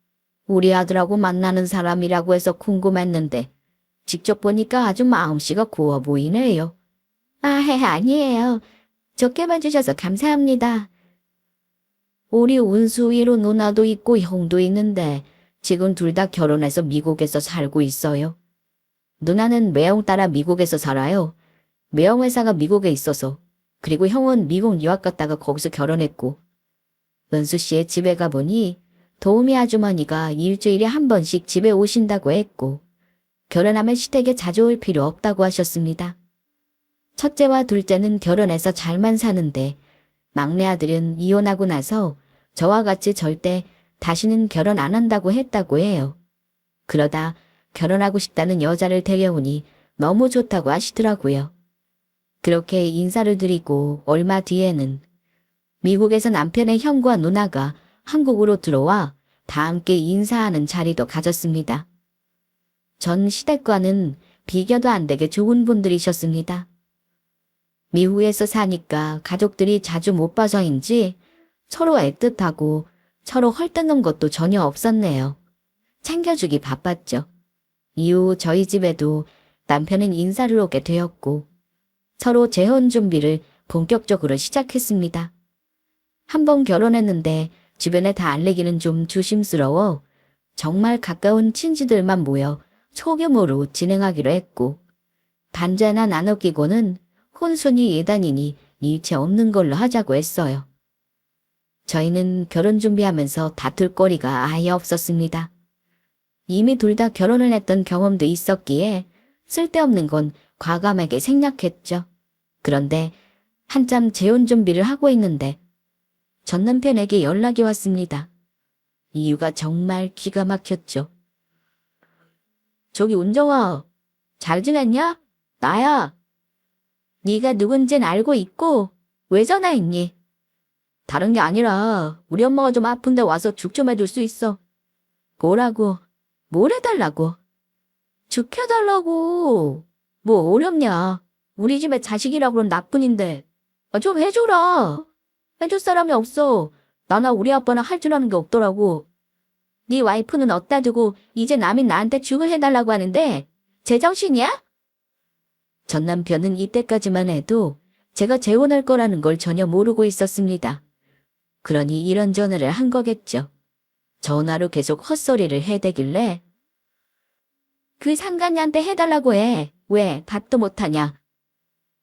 우리 아들하고 만나는 사람이라고 해서 궁금했는데 직접 보니까 아주 마음씨가 고워 보이네요. 아니에요. 좋게 봐주셔서 감사합니다. 우리 운수 위로 누나도 있고 형도 있는데 지금 둘 다 결혼해서 미국에서 살고 있어요. 누나는 매형 따라 미국에서 살아요. 매형 회사가 미국에 있어서. 그리고 형은 미국 유학 갔다가 거기서 결혼했고. 은수 씨의 집에 가보니 도우미 아주머니가 일주일에 한 번씩 집에 오신다고 했고 결혼하면 시댁에 자주 올 필요 없다고 하셨습니다. 첫째와 둘째는 결혼해서 잘만 사는데 막내 아들은 이혼하고 나서 저와 같이 절대 다시는 결혼 안 한다고 했다고 해요. 그러다 결혼하고 싶다는 여자를 데려오니 너무 좋다고 하시더라고요. 그렇게 인사를 드리고 얼마 뒤에는 미국에서 남편의 형과 누나가 한국으로 들어와 다 함께 인사하는 자리도 가졌습니다. 전 시댁과는 비교도 안 되게 좋은 분들이셨습니다. 미국에서 사니까 가족들이 자주 못 봐서인지 서로 애틋하고 서로 헐뜯는 것도 전혀 없었네요. 챙겨주기 바빴죠. 이후 저희 집에도 남편은 인사를 오게 되었고 서로 재혼 준비를 본격적으로 시작했습니다. 한 번 결혼했는데 주변에 다 알리기는 좀 조심스러워 정말 가까운 친지들만 모여 소규모로 진행하기로 했고 반주 하나 나눠 끼고는 혼순이 예단이니 일체 없는 걸로 하자고 했어요. 저희는 결혼 준비하면서 다툴 거리가 아예 없었습니다. 이미 둘 다 결혼을 했던 경험도 있었기에 쓸데없는 건 과감하게 생략했죠. 그런데 한참 재혼 준비를 하고 있는데 전 남편에게 연락이 왔습니다. 이유가 정말 기가 막혔죠. 저기 운정아, 잘 지냈냐? 나야. 네가 누군진 알고 있고 왜 전화했니? 다른 게 아니라 우리 엄마가 좀 아픈데 와서 죽 좀 해줄 수 있어. 뭐라고? 뭘 해달라고? 죽 해달라고. 뭐 어렵냐? 우리 집에 자식이라고 그런 나뿐인데 좀 해줘라. 해줄 사람이 없어. 나나 우리 아빠나 할 줄 아는 게 없더라고. 네 와이프는 어디다 두고 이제 남인 나한테 죽을 해달라고 하는데 제정신이야? 전 남편은 이때까지만 해도 제가 재혼할 거라는 걸 전혀 모르고 있었습니다. 그러니 이런 전화를 한 거겠죠. 전화로 계속 헛소리를 해대길래 그 상간녀한테 해달라고 해. 왜 답도 못하냐.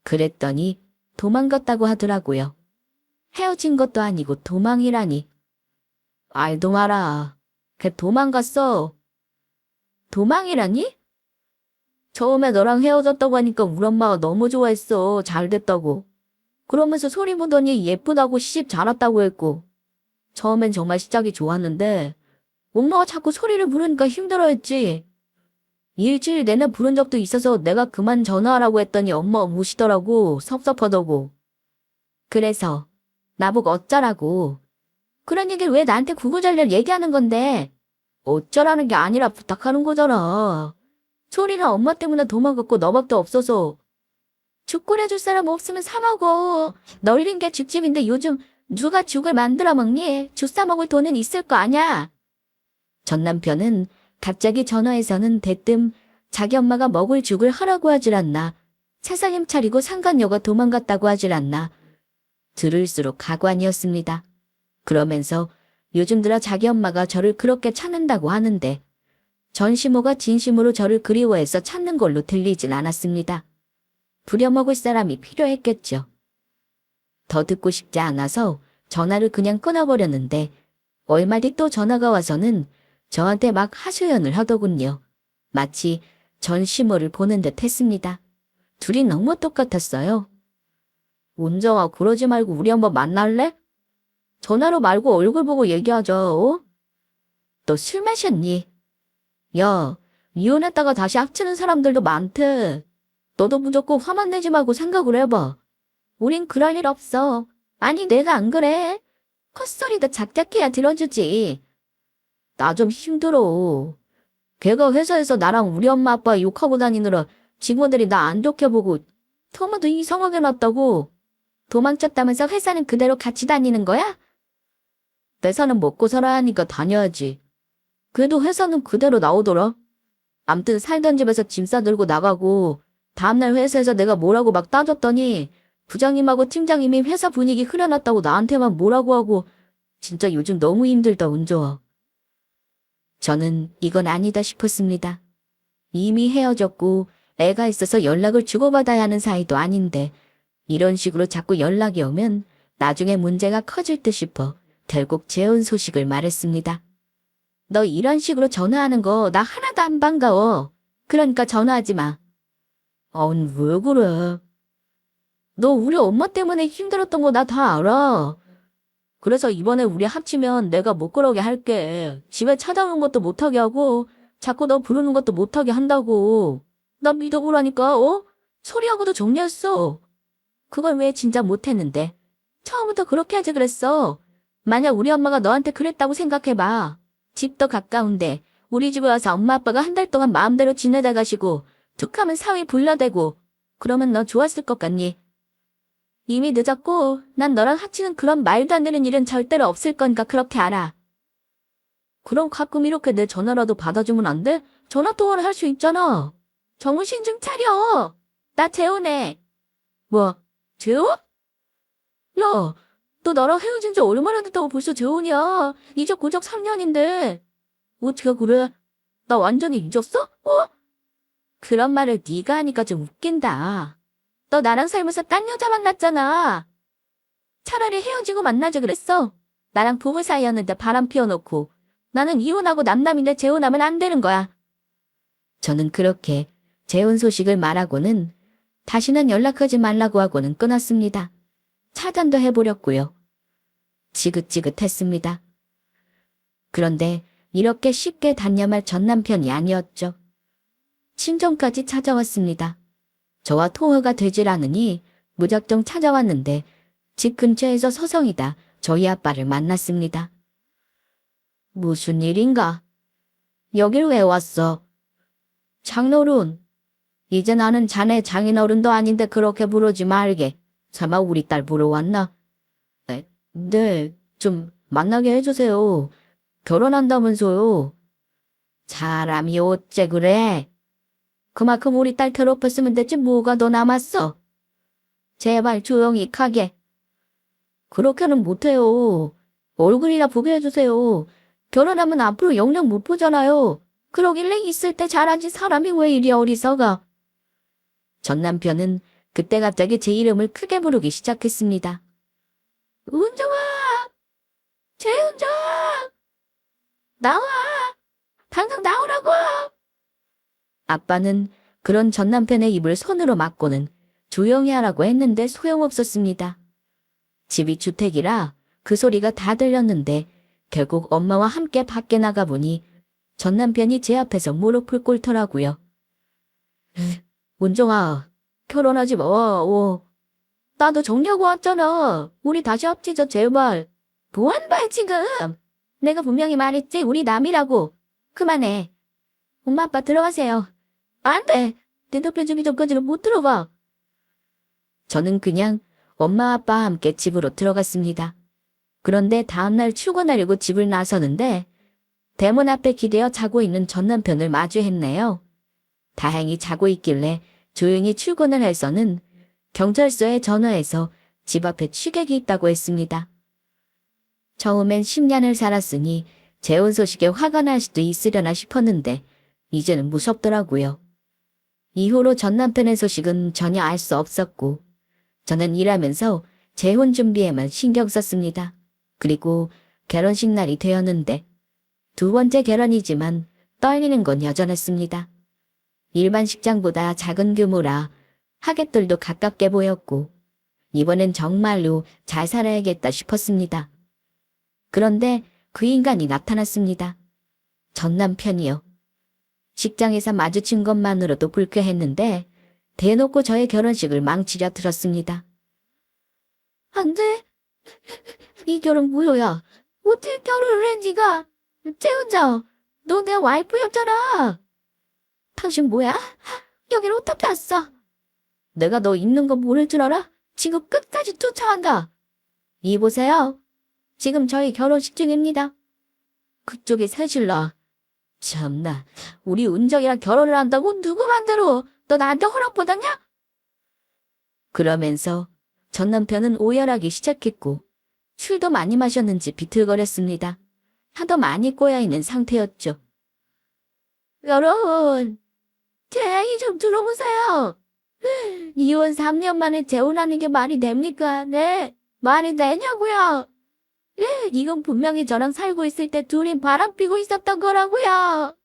그랬더니 도망갔다고 하더라고요. 헤어진 것도 아니고 도망이라니. 알도 마라. 걔 도망갔어. 도망이라니? 처음에 너랑 헤어졌다고 하니까 우리 엄마가 너무 좋아했어. 잘 됐다고. 그러면서 소리 묻더니 예쁘다고 시집 잘 왔다고 했고. 처음엔 정말 시작이 좋았는데 엄마가 자꾸 소리를 부르니까 힘들어했지. 일주일 내내 부른 적도 있어서 내가 그만 전화하라고 했더니 엄마가 우시더라고. 섭섭하다고. 그래서 나보고 어쩌라고. 그런 얘기를 왜 나한테 구구절절 얘기하는 건데. 어쩌라는 게 아니라 부탁하는 거잖아. 소리는 엄마 때문에 도망갔고 너밖에 없어서. 죽 끓여줄 사람 없으면 사 먹어. 널린 게 죽집인데 요즘 누가 죽을 만들어 먹니? 죽 사 먹을 돈은 있을 거 아냐. 전 남편은 갑자기 전화해서는 대뜸 자기 엄마가 먹을 죽을 하라고 하질 않나. 차상임 차리고 상간녀가 도망갔다고 하질 않나. 들을수록 가관이었습니다. 그러면서 요즘 들어 자기 엄마가 저를 그렇게 찾는다고 하는데 전시모가 진심으로 저를 그리워해서 찾는 걸로 들리진 않았습니다. 부려먹을 사람이 필요했겠죠. 더 듣고 싶지 않아서 전화를 그냥 끊어버렸는데 얼마 뒤 또 전화가 와서는 저한테 막 하소연을 하더군요. 마치 전시모를 보는 듯 했습니다. 둘이 너무 똑같았어요. 운정아, 그러지 말고 우리 한번 만날래? 전화로 말고 얼굴 보고 얘기하자. 어? 너 술 마셨니? 야, 이혼했다가 다시 합치는 사람들도 많대. 너도 무조건 화만 내지 말고 생각을 해봐. 우린 그럴 일 없어. 아니, 내가 안 그래. 헛소리도 작작해야 들어주지. 나 좀 힘들어. 걔가 회사에서 나랑 우리 엄마 아빠 욕하고 다니느라 직원들이 나 안 좋게 보고 터무도 이상하게 놨다고. 도망쳤다면서 회사는 그대로 같이 다니는 거야? 회사는 먹고 살아야 하니까 다녀야지. 그래도 회사는 그대로 나오더라. 암튼 살던 집에서 짐 싸들고 나가고 다음날 회사에서 내가 뭐라고 막 따졌더니 부장님하고 팀장님이 회사 분위기 흐려놨다고 나한테만 뭐라고 하고 진짜 요즘 너무 힘들다 운좋아. 저는 이건 아니다 싶었습니다. 이미 헤어졌고 애가 있어서 연락을 주고받아야 하는 사이도 아닌데 이런 식으로 자꾸 연락이 오면 나중에 문제가 커질 듯 싶어 결국 재혼 소식을 말했습니다. 너 이런 식으로 전화하는 거 나 하나도 안 반가워. 그러니까 전화하지 마. 왜 그래? 너 우리 엄마 때문에 힘들었던 거 나 다 알아. 그래서 이번에 우리 합치면 내가 못 그러게 할게. 집에 찾아오는 것도 못하게 하고 자꾸 너 부르는 것도 못하게 한다고. 나 믿어보라니까, 어? 소리하고도 정리했어. 그걸 왜 진짜 못했는데? 처음부터 그렇게 하지 그랬어. 만약 우리 엄마가 너한테 그랬다고 생각해봐. 집도 가까운데 우리 집에 와서 엄마 아빠가 한 달 동안 마음대로 지내다 가시고 툭하면 사위 불러대고 그러면 너 좋았을 것 같니? 이미 늦었고 난 너랑 합치는 그런 말도 안 되는 일은 절대로 없을 거니까 그렇게 알아. 그럼 가끔 이렇게 내 전화라도 받아주면 안 돼? 전화 통화를 할 수 있잖아. 정신 좀 차려. 나 재혼해. 뭐? 재혼? 야, 너 나랑 헤어진 지 얼마나 됐다고 벌써 재혼이야. 이제 고작 3년인데. 어떻게 그래? 나 완전히 잊었어? 어? 그런 말을 네가 하니까 좀 웃긴다. 너 나랑 살면서 딴 여자 만났잖아. 차라리 헤어지고 만나자 그랬어. 나랑 부부 사이였는데 바람 피워놓고. 나는 이혼하고 남남인데 재혼하면 안 되는 거야. 저는 그렇게 재혼 소식을 말하고는 다시는 연락하지 말라고 하고는 끊었습니다. 차단도 해버렸고요. 지긋지긋했습니다. 그런데 이렇게 쉽게 단념할 전 남편이 아니었죠. 친정까지 찾아왔습니다. 저와 통화가 되질 않으니 무작정 찾아왔는데 집 근처에서 서성이다 저희 아빠를 만났습니다. 무슨 일인가? 여길 왜 왔어? 장노론. 이제 나는 자네 장인어른도 아닌데 그렇게 부르지 말게. 설마 우리 딸 보러 왔나? 네, 좀 만나게 해주세요. 결혼한다면서요. 사람이 어째 그래? 그만큼 우리 딸 괴롭혔으면 됐지 뭐가 더 남았어. 제발 조용히 가게. 그렇게는 못해요. 얼굴이나 보게 해주세요. 결혼하면 앞으로 영영 못 보잖아요. 그러길래 있을 때 잘하지 사람이 왜 이리 어리석어. 전 남편은 그때 갑자기 제 이름을 크게 부르기 시작했습니다. 은정아! 재은정! 나와! 당장 나오라고! 아빠는 그런 전 남편의 입을 손으로 막고는 조용히 하라고 했는데 소용없었습니다. 집이 주택이라 그 소리가 다 들렸는데 결국 엄마와 함께 밖에 나가보니 전 남편이 제 앞에서 무릎을 꿇더라고요. 은정아, 결혼하지 마. 나도 정리하고 왔잖아. 우리 다시 합치자 제발. 뭐한 거야 지금? 내가 분명히 말했지 우리 남이라고. 그만해. 엄마 아빠 들어가세요. 안 돼. 대답해주기 전까지는 못 들어가. 저는 그냥 엄마 아빠와 함께 집으로 들어갔습니다. 그런데 다음날 출근하려고 집을 나서는데 대문 앞에 기대어 자고 있는 전 남편을 마주했네요. 다행히 자고 있길래 조용히 출근을 해서는 경찰서에 전화해서 집 앞에 취객이 있다고 했습니다. 처음엔 10년을 살았으니 재혼 소식에 화가 날 수도 있으려나 싶었는데 이제는 무섭더라고요. 이후로 전 남편의 소식은 전혀 알 수 없었고 저는 일하면서 재혼 준비에만 신경 썼습니다. 그리고 결혼식 날이 되었는데 두 번째 결혼이지만 떨리는 건 여전했습니다. 일반 식장보다 작은 규모라 하객들도 가깝게 보였고 이번엔 정말로 잘 살아야겠다 싶었습니다. 그런데 그 인간이 나타났습니다. 전 남편이요. 식장에서 마주친 것만으로도 불쾌했는데 대놓고 저의 결혼식을 망치려 들었습니다. 안 돼. 이 결혼 무효야. 어떻게 결혼을 해 니가. 재훈자, 너 내 와이프였잖아. 당신 뭐야? 여기를 어떻게 왔어? 내가 너 있는 거 모를 줄 알아? 지금 끝까지 쫓아간다. 이보세요. 지금 저희 결혼식 중입니다. 그쪽이 새실라. 참나, 우리 은정이랑 결혼을 한다고 누구 맘대로 너 나한테 허락받았냐? 그러면서 전 남편은 오열하기 시작했고 술도 많이 마셨는지 비틀거렸습니다. 하도 많이 꼬여있는 상태였죠. 여러분, 제 얘기 좀 들어보세요. 이혼 3년 만에 재혼하는 게 말이 됩니까? 네, 말이 되냐고요? 네, 이건 분명히 저랑 살고 있을 때 둘이 바람피고 있었던 거라고요.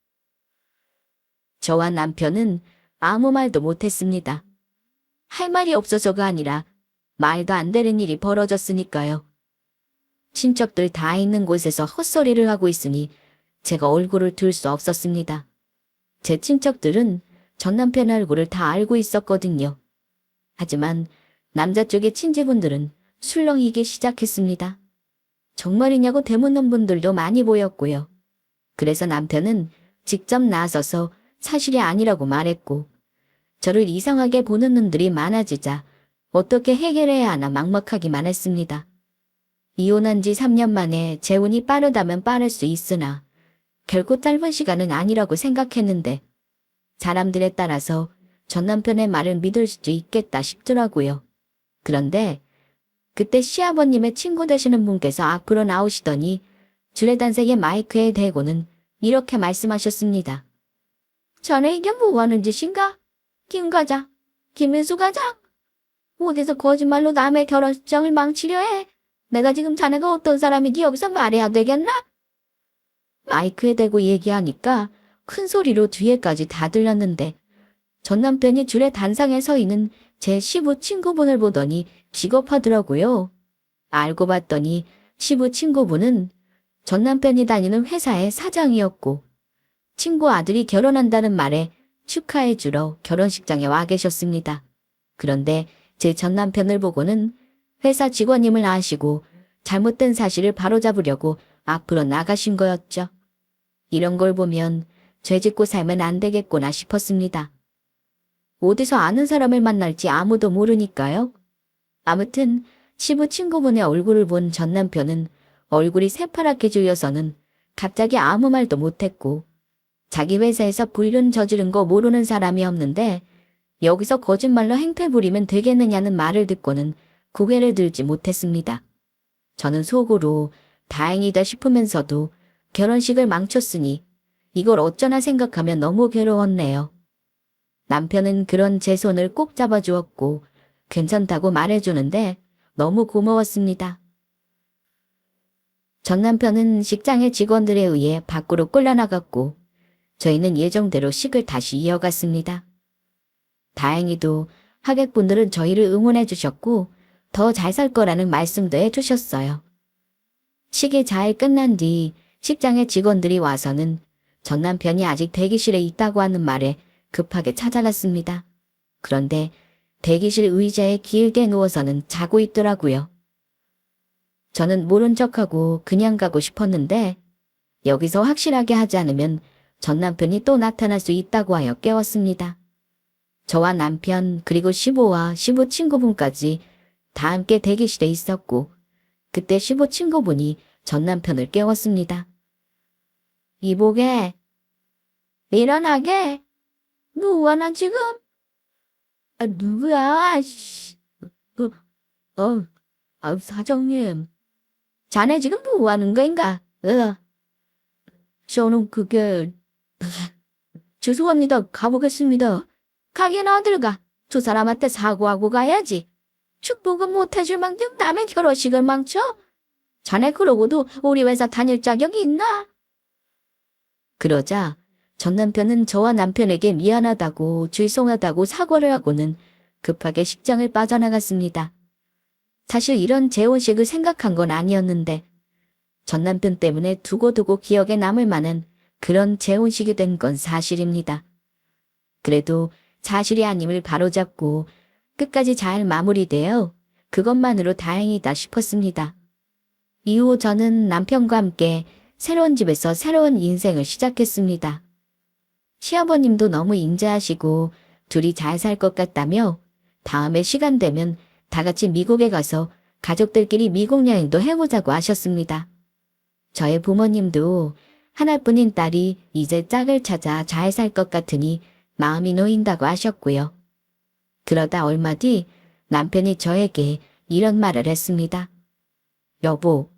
저와 남편은 아무 말도 못했습니다. 할 말이 없어서가 아니라 말도 안 되는 일이 벌어졌으니까요. 친척들 다 있는 곳에서 헛소리를 하고 있으니 제가 얼굴을 들 수 없었습니다. 제 친척들은 전 남편 얼굴을 다 알고 있었거든요. 하지만 남자 쪽의 친지분들은 술렁이기 시작했습니다. 정말이냐고 되묻는 분들도 많이 보였고요. 그래서 남편은 직접 나서서 사실이 아니라고 말했고 저를 이상하게 보는 눈들이 많아지자 어떻게 해결해야 하나 막막하기만 했습니다. 이혼한 지 3년 만에 재혼이 빠르다면 빠를 수 있으나 결코 짧은 시간은 아니라고 생각했는데 사람들에 따라서 전 남편의 말을 믿을 수도 있겠다 싶더라고요. 그런데 그때 시아버님의 친구 되시는 분께서 앞으로 나오시더니 주례단색의 마이크에 대고는 이렇게 말씀하셨습니다. 자네 이게 뭐 하는 짓인가? 김 과장, 김은수 과장. 어디서 거짓말로 남의 결혼식장을 망치려 해? 내가 지금 자네가 어떤 사람인지 여기서 말해야 되겠나? 마이크에 대고 얘기하니까 큰 소리로 뒤에까지 다 들렸는데 전 남편이 줄에 단상에 서 있는 제 시부 친구분을 보더니 기겁하더라고요. 알고 봤더니 시부 친구분은 전 남편이 다니는 회사의 사장이었고 친구 아들이 결혼한다는 말에 축하해주러 결혼식장에 와 계셨습니다. 그런데 제 전 남편을 보고는 회사 직원임을 아시고 잘못된 사실을 바로잡으려고 앞으로 나가신 거였죠. 이런 걸 보면 죄짓고 살면 안 되겠구나 싶었습니다. 어디서 아는 사람을 만날지 아무도 모르니까요. 아무튼 시부 친구분의 얼굴을 본 전 남편은 얼굴이 새파랗게 질려서는 갑자기 아무 말도 못했고 자기 회사에서 불륜 저지른 거 모르는 사람이 없는데 여기서 거짓말로 행패 부리면 되겠느냐는 말을 듣고는 고개를 들지 못했습니다. 저는 속으로 다행이다 싶으면서도 결혼식을 망쳤으니 이걸 어쩌나 생각하면 너무 괴로웠네요. 남편은 그런 제 손을 꼭 잡아주었고 괜찮다고 말해주는데 너무 고마웠습니다. 전 남편은 직장의 직원들에 의해 밖으로 끌려나갔고 저희는 예정대로 식을 다시 이어갔습니다. 다행히도 하객분들은 저희를 응원해 주셨고 더 잘 살 거라는 말씀도 해주셨어요. 식이 잘 끝난 뒤 식장의 직원들이 와서는 전 남편이 아직 대기실에 있다고 하는 말에 급하게 찾아갔습니다. 그런데 대기실 의자에 길게 누워서는 자고 있더라고요. 저는 모른 척하고 그냥 가고 싶었는데 여기서 확실하게 하지 않으면 전 남편이 또 나타날 수 있다고 하여 깨웠습니다. 저와 남편 그리고 시부와 시부 친구분까지 다 함께 대기실에 있었고 그때 시부 친구분이 전 남편을 깨웠습니다. 이보게. 일어나게. 누구나 지금? 누구야? 씨. 사장님. 자네 지금 뭐 하는 거인가? 저는 그게... 죄송합니다. 가보겠습니다. 가긴 어딜 가. 두 사람한테 사과하고 가야지. 축복은 못해줄 망정 남의 결혼식을 망쳐? 자네 그러고도 우리 회사 다닐 자격이 있나? 그러자 전 남편은 저와 남편에게 미안하다고 죄송하다고 사과를 하고는 급하게 식장을 빠져나갔습니다. 사실 이런 재혼식을 생각한 건 아니었는데 전 남편 때문에 두고두고 기억에 남을 만한 그런 재혼식이 된 건 사실입니다. 그래도 사실이 아님을 바로잡고 끝까지 잘 마무리되어 그것만으로 다행이다 싶었습니다. 이후 저는 남편과 함께 새로운 집에서 새로운 인생을 시작했습니다. 시아버님도 너무 인자하시고 둘이 잘 살 것 같다며 다음에 시간 되면 다 같이 미국에 가서 가족들끼리 미국 여행도 해보자고 하셨습니다. 저의 부모님도 하나뿐인 딸이 이제 짝을 찾아 잘 살 것 같으니 마음이 놓인다고 하셨고요. 그러다 얼마 뒤 남편이 저에게 이런 말을 했습니다. 여보,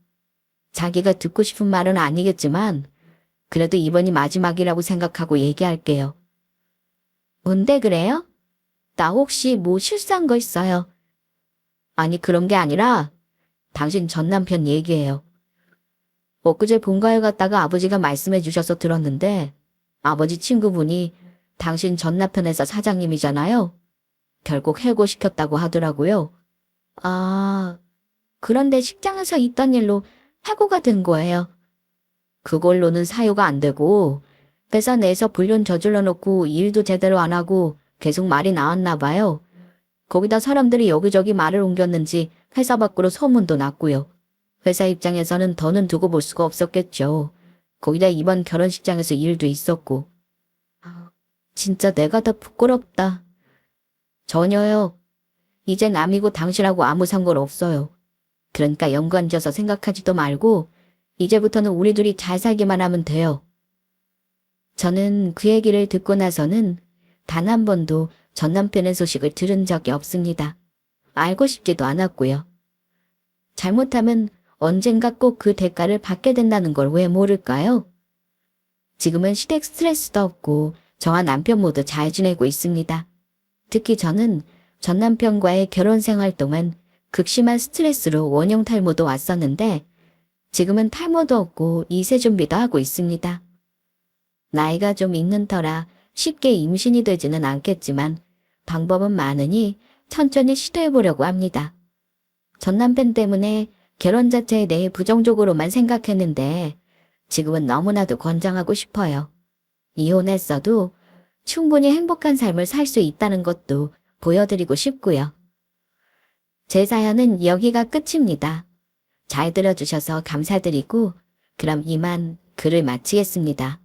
자기가 듣고 싶은 말은 아니겠지만 그래도 이번이 마지막이라고 생각하고 얘기할게요. 뭔데 그래요? 나 혹시 뭐 실수한 거 있어요? 아니 그런 게 아니라 당신 전 남편 얘기예요. 엊그제 본가에 갔다가 아버지가 말씀해 주셔서 들었는데 아버지 친구분이 당신 전 남편 회사 사장님이잖아요. 결국 해고시켰다고 하더라고요. 아, 그런데 식장에서 있던 일로 해고가 된 거예요. 그걸로는 사유가 안 되고 회사 내에서 불륜 저질러 놓고 일도 제대로 안 하고 계속 말이 나왔나 봐요. 거기다 사람들이 여기저기 말을 옮겼는지 회사 밖으로 소문도 났고요. 회사 입장에서는 더는 두고 볼 수가 없었겠죠. 거기다 이번 결혼식장에서 일도 있었고. 진짜 내가 더 부끄럽다. 전혀요. 이제 남이고 당신하고 아무 상관없어요. 그러니까 연관지어서 생각하지도 말고 이제부터는 우리 둘이 잘 살기만 하면 돼요. 저는 그 얘기를 듣고 나서는 단 한 번도 전 남편의 소식을 들은 적이 없습니다. 알고 싶지도 않았고요. 잘못하면 언젠가 꼭 그 대가를 받게 된다는 걸 왜 모를까요? 지금은 시댁 스트레스도 없고 저와 남편 모두 잘 지내고 있습니다. 특히 저는 전 남편과의 결혼 생활 동안 극심한 스트레스로 원형 탈모도 왔었는데 지금은 탈모도 없고 이세 준비도 하고 있습니다. 나이가 좀 있는 터라 쉽게 임신이 되지는 않겠지만 방법은 많으니 천천히 시도해보려고 합니다. 전 남편 때문에 결혼 자체에 대해 부정적으로만 생각했는데 지금은 너무나도 권장하고 싶어요. 이혼했어도 충분히 행복한 삶을 살 수 있다는 것도 보여드리고 싶고요. 제 사연은 여기가 끝입니다. 잘 들어주셔서 감사드리고 그럼 이만 글을 마치겠습니다.